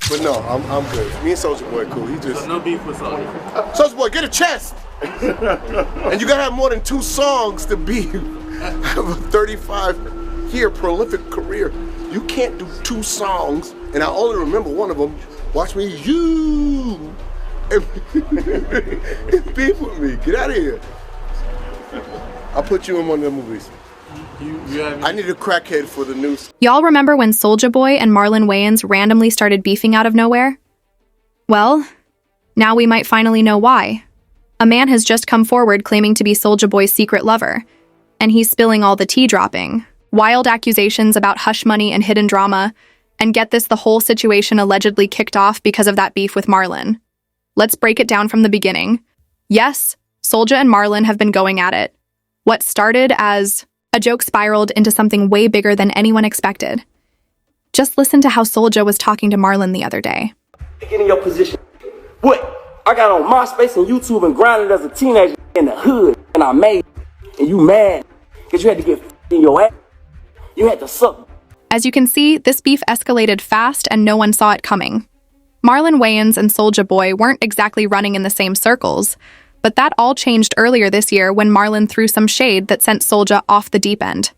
But no, I'm good. Me and Soulja Boy cool. He just... So no beef with Soulja. Soulja Boy, get a chest! And you gotta have more than 2 songs to be have a 35-year prolific career. You can't do 2 songs, and I only remember one of them. Watch me, you! And beef with me. Get out of here. I'll put you in one of the movies. I need a crackhead for the news. Y'all remember when Soulja Boy and Marlon Wayans randomly started beefing out of nowhere? Well, now we might finally know why. A man has just come forward claiming to be Soulja Boy's secret lover, and he's spilling all the tea dropping. Wild accusations about hush money and hidden drama, and get this, the whole situation allegedly kicked off because of that beef with Marlon. Let's break it down from the beginning. Yes, Soulja and Marlon have been going at it. What started as a joke spiraled into something way bigger than anyone expected. Just listen to how Soulja was talking to Marlon the other day. Get in your position. What? I got on MySpace and YouTube and grinded as a teenager in the hood, and I made it. And you mad because you had to get in your ass. You had to suck. As you can see, this beef escalated fast and no one saw it coming. Marlon Wayans and Soulja Boy weren't exactly running in the same circles, but that all changed earlier this year when Marlon threw some shade that sent Soulja off the deep end.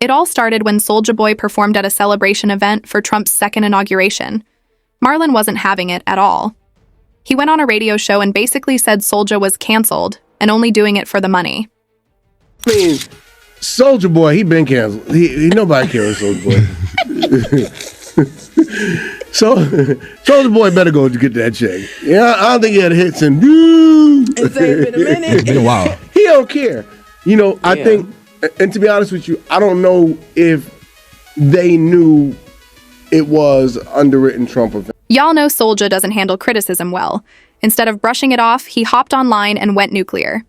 It all started when Soulja Boy performed at a celebration event for Trump's second inauguration. Marlon wasn't having it at all. He went on a radio show and basically said Soulja was canceled and only doing it for the money. I mean, Soulja Boy, he been canceled. He nobody cares Soulja Boy. So Soulja Boy better go get that check. Yeah, I don't think he had hits and It's been a minute. It's been a while. He don't care. You know, I think, and to be honest with you, I don't know if they knew it was underwritten Trump event. Y'all know Soulja doesn't handle criticism well. Instead of brushing it off, he hopped online and went nuclear.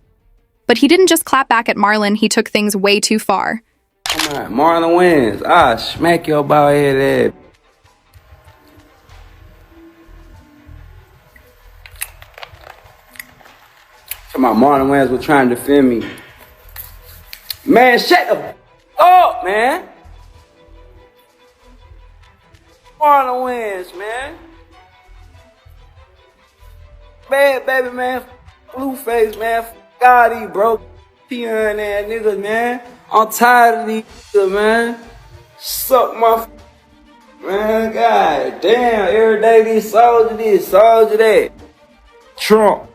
But he didn't just clap back at Marlon, he took things way too far. Come on, Marlon Wayans. Ah, smack your bald head ass. Come on, Marlon Wayans was trying to defend me. Man, shut the up, man. Marlon Wayans, man. Bad baby, man. Blueface, man. God, these broke peon ass niggas, man. I'm tired of these niggas, man. Suck my man. God damn, every day these Soulja this, Soulja that. Trump.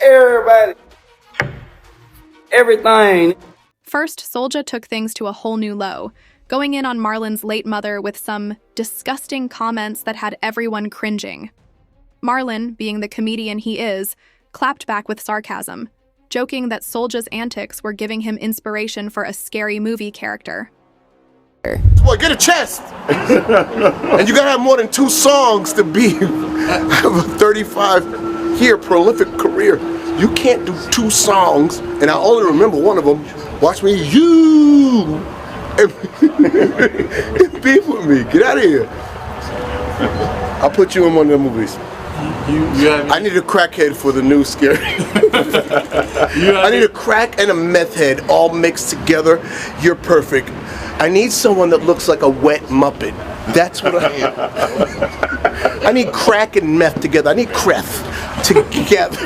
Everybody. Everything. First, Soulja took things to a whole new low, going in on Marlon's late mother with some disgusting comments that had everyone cringing. Marlon, being the comedian he is, clapped back with sarcasm, joking that Soulja's antics were giving him inspiration for a scary movie character. Boy, get a chest! And you gotta have more than 2 songs to be have a 35-year prolific career. You can't do 2 songs, and I only remember one of them. Watch me, you! And beef with me. Get out of here. I'll put you in one of the movies. I need a crackhead for the new scary. I need a crack and a meth head all mixed together. You're perfect. I need someone that looks like a wet Muppet. That's what I am. I need crack and meth together. I need creth together.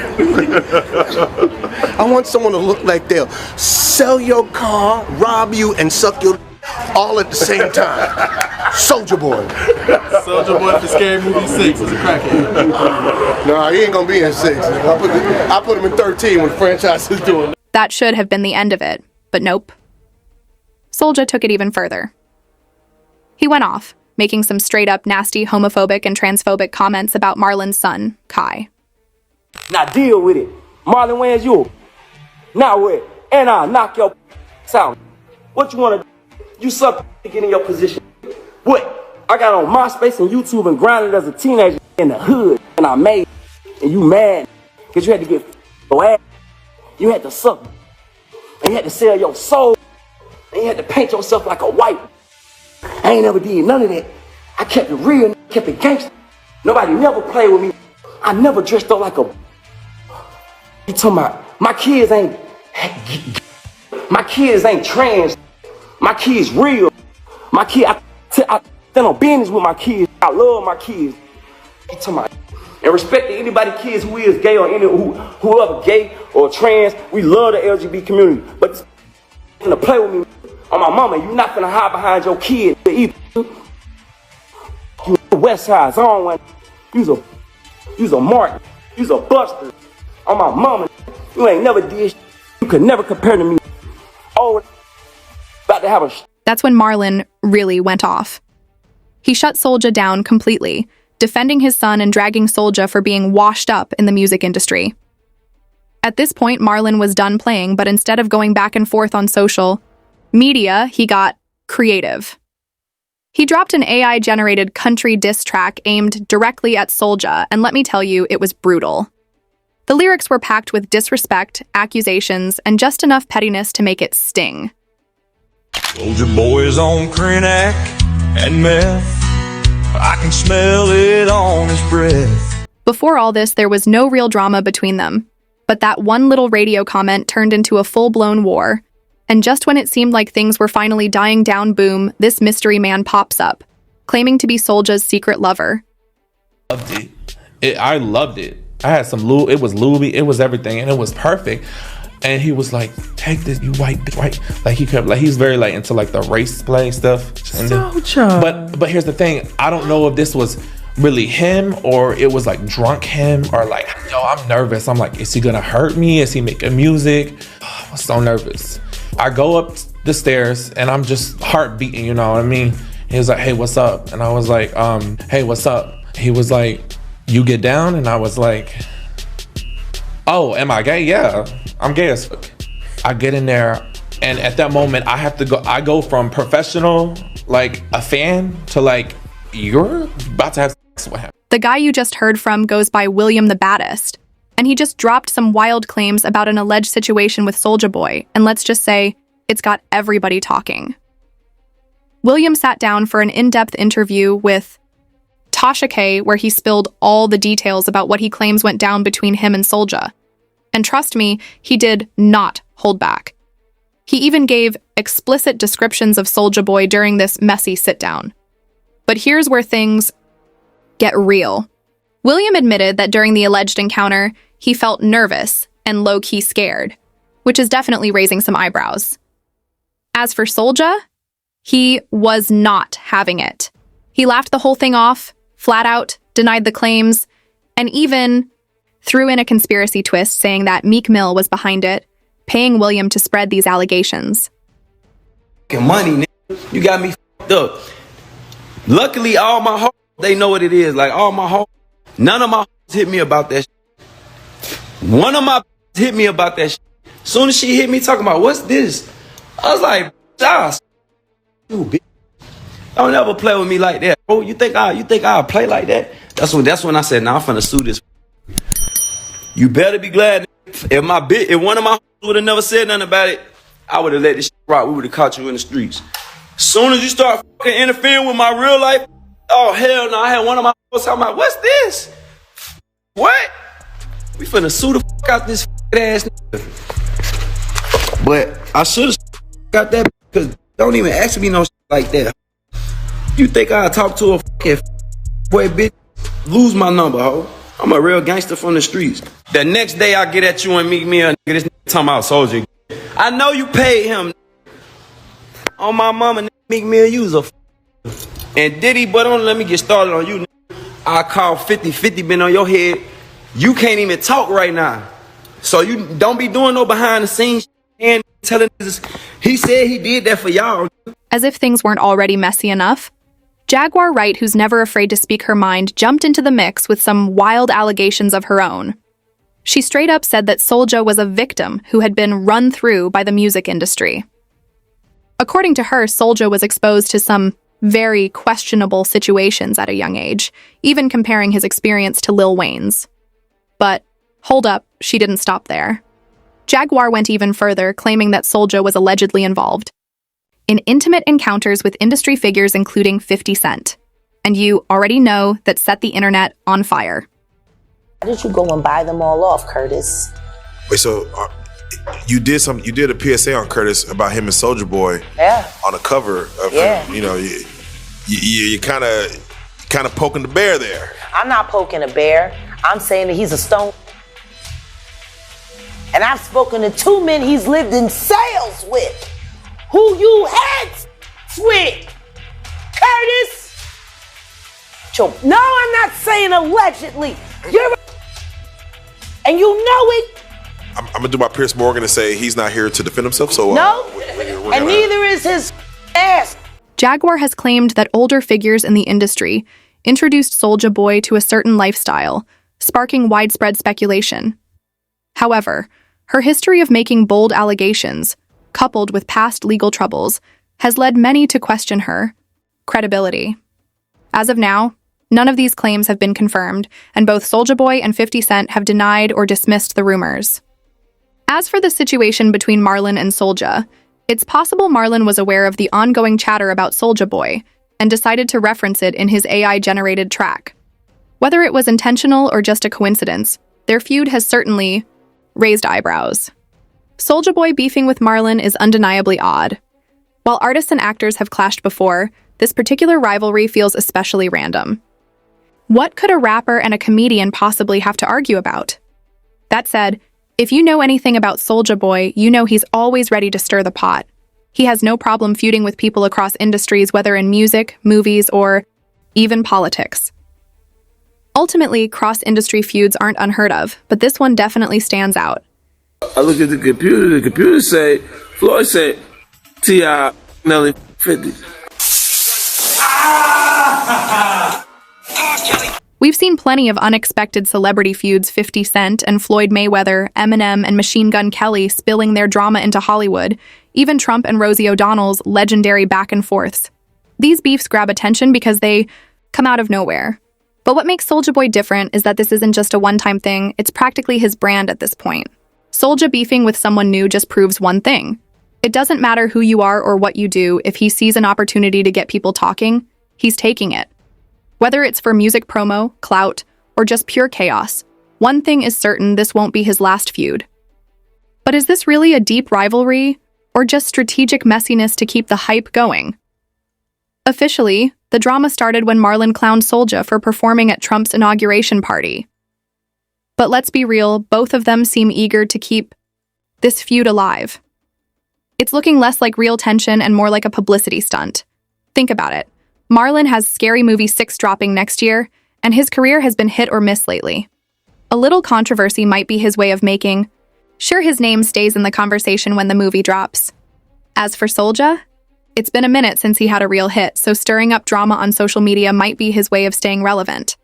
I want someone to look like they'll sell your car, rob you, and suck your all at the same time. Soulja Boy. Soulja Boy for Scary Movie 6 is a crackhead. Nah, he ain't gonna be in 6. I put him in 13 when the franchise is doing. That should have been the end of it, but nope. Soulja took it even further. He went off, making some straight-up nasty homophobic and transphobic comments about Marlon's son, Kai. Now deal with it. Marlon Wayans, you. Now what? And I'll knock your out. What you wanna do? You suck to get in your position. What? I got on MySpace and YouTube and grinded as a teenager in the hood, and I made it. And you mad because you had to get your ass. You had to suck. And you had to sell your soul. And you had to paint yourself like a white. I ain't never did none of that. I kept it real, kept it gangster. Nobody never played with me. I never dressed up like a... You talking about my kids ain't trans. My kids real. My kid, I stand on business with my kids. I love my kids. You talking about and respect to anybody kids who is gay or whoever gay or trans. We love the LGBT community, but it's gonna play with me on my mama. You not gonna hide behind your kid either. You the West Side Zone one. You's a Martin. You's a Buster. On my mama, you ain't never did shit. You could never compare to me. Oh, about to have a That's when Marlon really went off. He shut Soulja down completely, defending his son and dragging Soulja for being washed up in the music industry. At this point, Marlon was done playing, but instead of going back and forth on social media, he got creative. He dropped an AI-generated country diss track aimed directly at Soulja, and let me tell you, it was brutal. The lyrics were packed with disrespect, accusations, and just enough pettiness to make it sting. Soulja Boy is on Krenak and meth. I can smell it on his breath. Before all this, there was no real drama between them, but that one little radio comment turned into a full-blown war. And just when it seemed like things were finally dying down, boom, this mystery man pops up, claiming to be Soulja's secret lover. I loved it. I had some it was Louis, it was everything, and it was perfect. And he was like, "Take this, you white." Like he kept, like he's very like into like the race play stuff. And but here's the thing: I don't know if this was really him or it was like drunk him or like, yo, I'm nervous. I'm like, is he gonna hurt me? Is he making music? I was so nervous. I go up the stairs and I'm just heart beating, you know what I mean? He was like, "Hey, what's up?" And I was like, "Hey, what's up?" He was like, "You get down?" And I was like, "Oh, am I gay? Yeah, I'm gay as fuck." I get in there, and at that moment, I go from professional, like a fan, to like, you're about to have sex with him. The guy you just heard from goes by William the Baddest, and he just dropped some wild claims about an alleged situation with Soulja Boy, and let's just say, it's got everybody talking. William sat down for an in-depth interview with Tasha K, where he spilled all the details about what he claims went down between him and Soulja. And trust me, he did not hold back. He even gave explicit descriptions of Soulja Boy during this messy sit-down. But here's where things get real. William admitted that during the alleged encounter, he felt nervous and low-key scared, which is definitely raising some eyebrows. As for Soulja, he was not having it. He laughed the whole thing off, flat out denied the claims, and even threw in a conspiracy twist saying that Meek Mill was behind it, paying William to spread these allegations. Money, nigga. You got me f***ed up. Luckily, all my hoes, they know what it is. Like, all my hoes, none of my hoes hit me about that shit. One of my hit me about that shit. Soon as she hit me talking about, what's this? I was like, Josh, you bitch. Don't ever play with me like that, bro. You think I'll play like that? That's when I said, nah, I'm finna sue this. You better be glad if one of my would have never said nothing about it, I would have let this shit rock. We would have caught you in the streets. Soon as you start fucking interfering with my real life, oh hell no! I had one of my talking about, what's this? What? We finna sue the fuck out this ass nigga. But I should have got that because don't even ask me no shit like that. You think I'll talk to a fucking boy bitch? Lose my number, ho. I'm a real gangster from the streets. The next day I get at you and Meek Mill, nigga, this nigga talking about Soulja. I know you paid him. On my mama, Meek Mill, you was a and Diddy, but don't let me get started on you. I call 50 been on your head. You can't even talk right now. So you don't be doing no behind the scenes and telling us he said he did that for y'all. As if things weren't already messy enough, Jaguar Wright, who's never afraid to speak her mind, jumped into the mix with some wild allegations of her own. She straight up said that Soulja was a victim who had been run through by the music industry. According to her, Soulja was exposed to some very questionable situations at a young age, even comparing his experience to Lil Wayne's. But hold up, she didn't stop there. Jaguar went even further, claiming that Soulja was allegedly involved in intimate encounters with industry figures including 50 Cent. And you already know that set the internet on fire. Why did you go and buy them all off, Curtis? Wait, so you did a PSA on Curtis about him and Soulja Boy. Yeah. On a cover of him, you know, you kind of poking the bear there. I'm not poking a bear. I'm saying that he's a stone. And I've spoken to 2 men he's lived in sales with, who you had with. Curtis. No, I'm not saying allegedly. And you know it. I'm gonna do my Pierce Morgan and say he's not here to defend himself. So no, and neither is his ass. Jaguar has claimed that older figures in the industry introduced Soulja Boy to a certain lifestyle, sparking widespread speculation. However, her history of making bold allegations, coupled with past legal troubles, has led many to question her credibility. As of now, none of these claims have been confirmed, and both Soulja Boy and 50 Cent have denied or dismissed the rumors. As for the situation between Marlon and Soulja, it's possible Marlon was aware of the ongoing chatter about Soulja Boy and decided to reference it in his AI-generated track. Whether it was intentional or just a coincidence, their feud has certainly raised eyebrows. Soulja Boy beefing with Marlon is undeniably odd. While artists and actors have clashed before, this particular rivalry feels especially random. What could a rapper and a comedian possibly have to argue about? That said, if you know anything about Soulja Boy, you know he's always ready to stir the pot. He has no problem feuding with people across industries, whether in music, movies, or even politics. Ultimately, cross-industry feuds aren't unheard of, but this one definitely stands out. I look at the computer say, Floyd said, T.I. Nelly 50. We've seen plenty of unexpected celebrity feuds, 50 Cent and Floyd Mayweather, Eminem and Machine Gun Kelly spilling their drama into Hollywood, even Trump and Rosie O'Donnell's legendary back and forths. These beefs grab attention because they come out of nowhere. But what makes Soulja Boy different is that this isn't just a one-time thing, it's practically his brand at this point. Soulja beefing with someone new just proves one thing. It doesn't matter who you are or what you do, if he sees an opportunity to get people talking, he's taking it. Whether it's for music promo, clout, or just pure chaos, one thing is certain: this won't be his last feud. But is this really a deep rivalry, or just strategic messiness to keep the hype going? Officially, the drama started when Marlon clowned Soulja for performing at Trump's inauguration party. But let's be real, both of them seem eager to keep this feud alive. It's looking less like real tension and more like a publicity stunt. Think about it. Marlon has Scary Movie 6 dropping next year, and his career has been hit or miss lately. A little controversy might be his way of making sure his name stays in the conversation when the movie drops. As for Soulja, it's been a minute since he had a real hit, so stirring up drama on social media might be his way of staying relevant.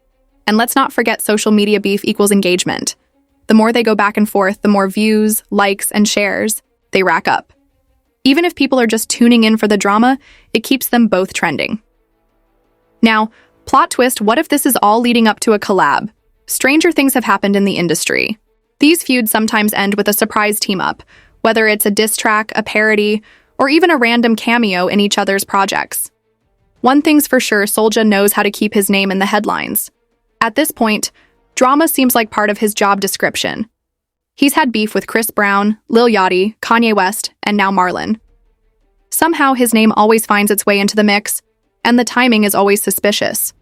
And let's not forget, social media beef equals engagement. The more they go back and forth, the more views, likes, and shares they rack up. Even if people are just tuning in for the drama, it keeps them both trending. Now, plot twist, what if this is all leading up to a collab? Stranger things have happened in the industry. These feuds sometimes end with a surprise team-up, whether it's a diss track, a parody, or even a random cameo in each other's projects. One thing's for sure, Soulja knows how to keep his name in the headlines. At this point, drama seems like part of his job description. He's had beef with Chris Brown, Lil Yachty, Kanye West, and now Marlon. Somehow his name always finds its way into the mix, and the timing is always suspicious.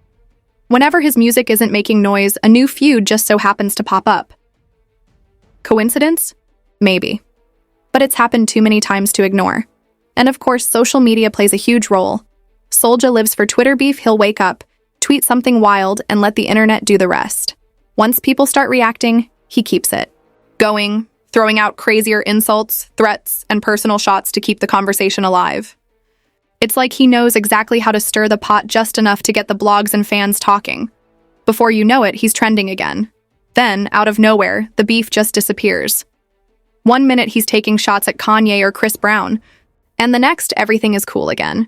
Whenever his music isn't making noise, a new feud just so happens to pop up. Coincidence? Maybe. But it's happened too many times to ignore. And of course, social media plays a huge role. Soulja lives for Twitter beef. He'll wake up, tweet something wild, and let the internet do the rest. Once people start reacting, he keeps it going, throwing out crazier insults, threats, and personal shots to keep the conversation alive. It's like he knows exactly how to stir the pot just enough to get the blogs and fans talking. Before you know it, he's trending again. Then, out of nowhere, the beef just disappears. One minute he's taking shots at Kanye or Chris Brown, and the next, everything is cool again.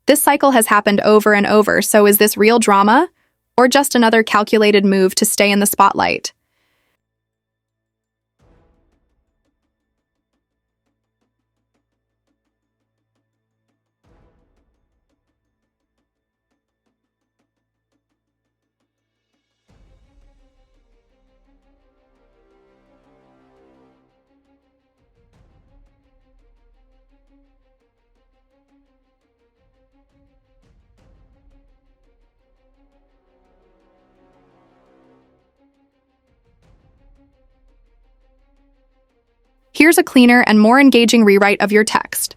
This cycle has happened over and over, so is this real drama, or just another calculated move to stay in the spotlight? Here's a cleaner and more engaging rewrite of your text.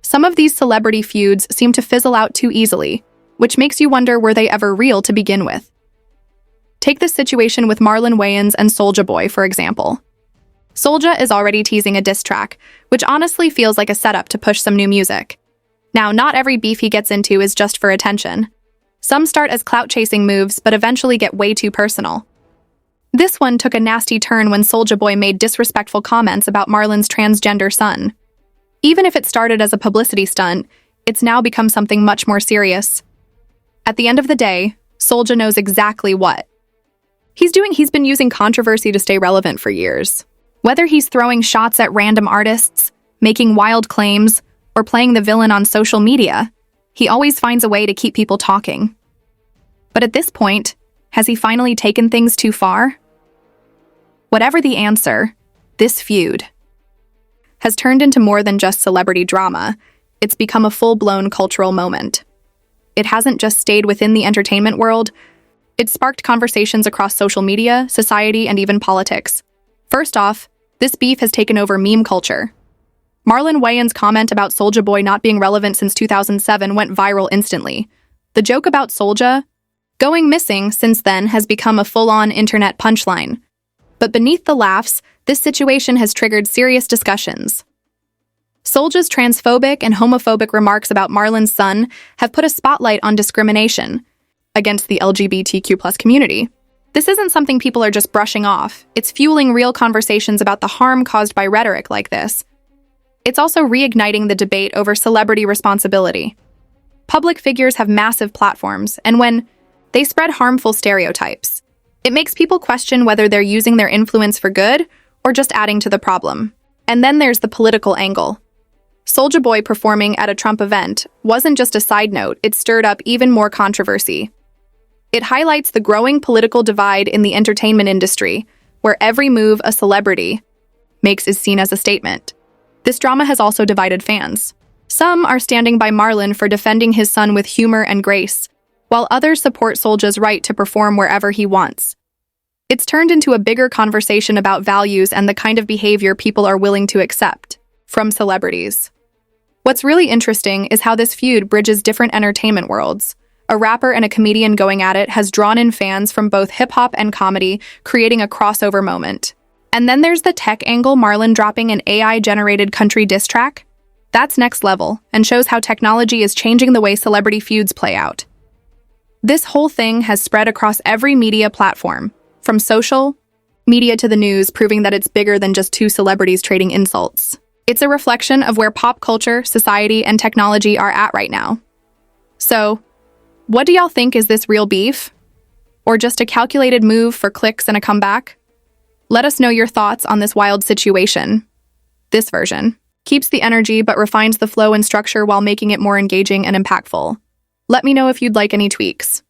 Some of these celebrity feuds seem to fizzle out too easily, which makes you wonder, were they ever real to begin with? Take this situation with Marlon Wayans and Soulja Boy, for example. Soulja is already teasing a diss track, which honestly feels like a setup to push some new music. Now, not every beef he gets into is just for attention. Some start as clout-chasing moves, but eventually get way too personal. This one took a nasty turn when Soulja Boy made disrespectful comments about Marlon's transgender son. Even if it started as a publicity stunt, it's now become something much more serious. At the end of the day, Soulja knows exactly what he's doing. He's been using controversy to stay relevant for years. Whether he's throwing shots at random artists, making wild claims, or playing the villain on social media, he always finds a way to keep people talking. But at this point, has he finally taken things too far? Whatever the answer, this feud has turned into more than just celebrity drama. It's become a full-blown cultural moment. It hasn't just stayed within the entertainment world. It's sparked conversations across social media, society, and even politics. First off, this beef has taken over meme culture. Marlon Wayans' comment about Soulja Boy not being relevant since 2007 went viral instantly. The joke about Soulja going missing since then has become a full-on internet punchline. But beneath the laughs, this situation has triggered serious discussions. Soulja's transphobic and homophobic remarks about Marlon's son have put a spotlight on discrimination against the LGBTQ+ community. This isn't something people are just brushing off. It's fueling real conversations about the harm caused by rhetoric like this. It's also reigniting the debate over celebrity responsibility. Public figures have massive platforms, and when they spread harmful stereotypes, it makes people question whether they're using their influence for good or just adding to the problem. And then there's the political angle. Soulja Boy performing at a Trump event wasn't just a side note, it stirred up even more controversy. It highlights the growing political divide in the entertainment industry, where every move a celebrity makes is seen as a statement. This drama has also divided fans. Some are standing by Marlon for defending his son with humor and grace, while others support Soulja's right to perform wherever he wants. It's turned into a bigger conversation about values and the kind of behavior people are willing to accept from celebrities. What's really interesting is how this feud bridges different entertainment worlds. A rapper and a comedian going at it has drawn in fans from both hip-hop and comedy, creating a crossover moment. And then there's the tech angle, Marlon dropping an AI-generated country diss track. That's next level, and shows how technology is changing the way celebrity feuds play out. This whole thing has spread across every media platform, from social media to the news, proving that it's bigger than just two celebrities trading insults. It's a reflection of where pop culture, society, and technology are at right now. So, what do y'all think? Is this real beef? Or just a calculated move for clicks and a comeback? Let us know your thoughts on this wild situation. This version keeps the energy but refines the flow and structure while making it more engaging and impactful. Let me know if you'd like any tweaks.